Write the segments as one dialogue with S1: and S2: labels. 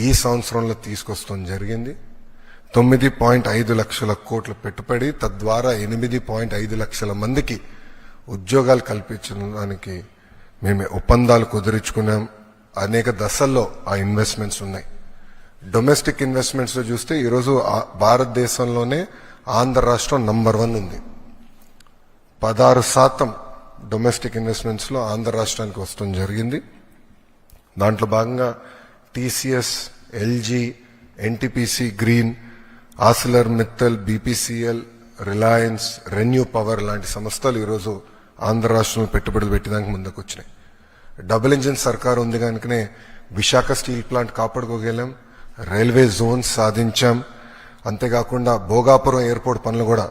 S1: ఈ సంవత్సరంలో తీసుకొస్తాం జరిగింది. 9.5 లక్షల కోట్ల పెట్టుబడి, తద్వారా 8.5 లక్షల మందికి ఉద్యోగాలు కల్పించడానికి మేము ఒప్పందాలు కుదుర్చుకున్నాం. అనేక దశల్లో ఆ ఇన్వెస్ట్మెంట్స్ ఉన్నాయి. డొమెస్టిక్ ఇన్వెస్ట్మెంట్స్ లో చూస్తే ఈరోజు భారతదేశంలోనే ఆంధ్ర రాష్ట్రం నంబర్ 1 ఉంది. 16% డొమెస్టిక్ ఇన్వెస్ట్మెంట్స్ లో ఆంధ్ర రాష్ట్రానికి వస్తడం జరిగింది. దాంట్లో భాగంగా TCS, LG, NTPC green, ఆసిలర్ Mittal, BPCL, Reliance, renew power లాంటి సంస్థలు ఈరోజు ఆంధ్ర రాష్ట్రంలో పెట్టుబడులు పెట్టడానికి ముందుకు వచ్చినాయి. డబుల్ ఇంజిన్ సర్కార్ ఉంది కనుకనే విశాఖ స్టీల్ ప్లాంట్ కాపాడుకోగలం, రైల్వే జోన్స్ సాధించాం. అంతేకాకుండా భోగాపురం ఎయిర్పోర్ట్ పనులు కూడా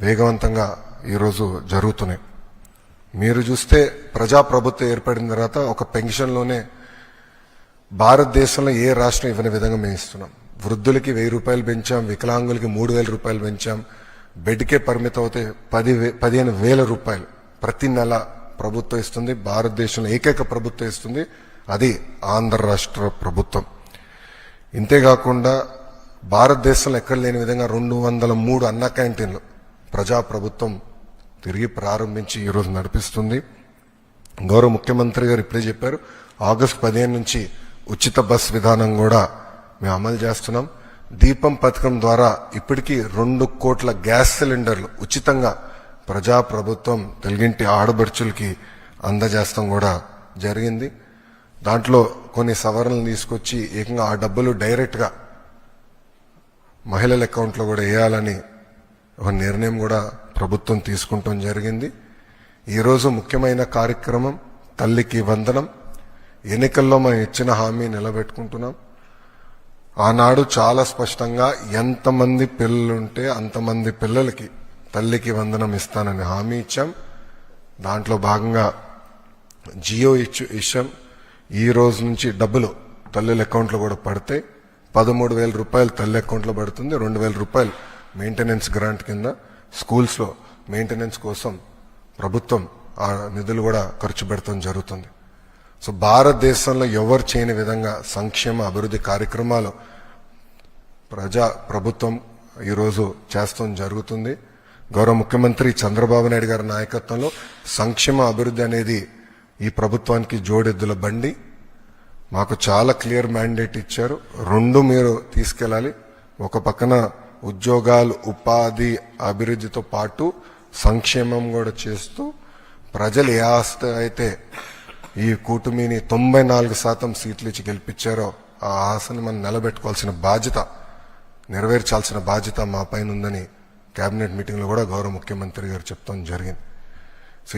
S1: వేగవంతంగా ఈరోజు జరుగుతున్నాయి. మీరు చూస్తే ప్రజాప్రభుత్వం ఏర్పడిన తర్వాత ఒక పెన్షన్లోనే భారతదేశంలో ఏ రాష్ట్రం ఇవ్వని విధంగా మేము ఇస్తున్నాం. వృద్ధులకి 1000 రూపాయలు పెంచాం, వికలాంగులకి 3000 రూపాయలు పెంచాం. బెడ్కే పరిమితం అవుతే 15,000 రూపాయలు ప్రతి నెల ప్రభుత్వం ఇస్తుంది. భారతదేశంలో ఏకైక ప్రభుత్వం ఇస్తుంది, అది ఆంధ్ర రాష్ట్ర ప్రభుత్వం. ఇంతేకాకుండా భారతదేశంలో ఎక్కడ లేని విధంగా 203 అన్న క్యాంటీన్లు ప్రజాప్రభుత్వం తిరిగి ప్రారంభించి ఈరోజు నడిపిస్తుంది. గౌరవ ముఖ్యమంత్రి గారు ఇప్పుడే చెప్పారు, ఆగస్టు 15 నుంచి ఉచిత బస్ విధానం కూడా మేము అమలు చేస్తున్నాం. దీపం పథకం ద్వారా ఇప్పటికీ 2 కోట్ల గ్యాస్ సిలిండర్లు ఉచితంగా ప్రజాప్రభుత్వం తెలుగింటి ఆడబడుచులకి అందజేస్తాం కూడా జరిగింది. దాంట్లో కొన్ని సవరణలు తీసుకొచ్చి ఏకంగా ఆ డబ్బులు డైరెక్ట్ గా మహిళల అకౌంట్లో కూడా వేయాలని ఒక నిర్ణయం కూడా ప్రభుత్వం తీసుకుంటాం జరిగింది. ఈరోజు ముఖ్యమైన కార్యక్రమం తల్లికి వందనం. ఎన్నికల్లో మనం ఇచ్చిన హామీ నిలబెట్టుకుంటున్నాం. ఆనాడు చాలా స్పష్టంగా ఎంతమంది పిల్లలుంటే అంతమంది పిల్లలకి తల్లికి వందనం ఇస్తానని హామీ ఇచ్చాం. దాంట్లో భాగంగా జియో ఇచ్చాం. ఈ రోజు నుంచి డబ్బులు తల్లుల అకౌంట్లో కూడా పడితే 13,000 రూపాయలు తల్లి అకౌంట్లో పడుతుంది. 2,000 రూపాయలు మెయింటెనెన్స్ గ్రాంట్ కింద స్కూల్స్ లో మెయింటెనెన్స్ కోసం ప్రభుత్వం ఆ నిధులు కూడా ఖర్చు పెడతాం జరుగుతుంది. సో భారతదేశంలో ఎవరు చేయని విధంగా సంక్షేమ అభివృద్ధి కార్యక్రమాలు ప్రభుత్వం ఈరోజు చేస్తాం జరుగుతుంది. గౌరవ ముఖ్యమంత్రి చంద్రబాబు నాయుడు గారి నాయకత్వంలో సంక్షేమ అభివృద్ధి అనేది ఈ ప్రభుత్వానికి జోడెద్దుల బండి. మాకు చాలా క్లియర్ మ్యాండేట్ ఇచ్చారు. 2 మీరు తీసుకెళ్ళాలి. ఒక పక్కన ఉద్యోగాలు, ఉపాధి, అభివృద్ధితో పాటు సంక్షేమం కూడా చేస్తూ ప్రజలు ఏ ఆస్తి అయితే ఈ కూటమిని 94% సీట్లు ఇచ్చి గెలిపించారో ఆ ఆశని మనం నిలబెట్టుకోవాల్సిన బాధ్యత, నెరవేర్చాల్సిన బాధ్యత మా పైన ఉందని కేబినెట్ మీటింగ్ లో కూడా గౌరవ ముఖ్యమంత్రి గారు చెప్తాం జరిగింది. సో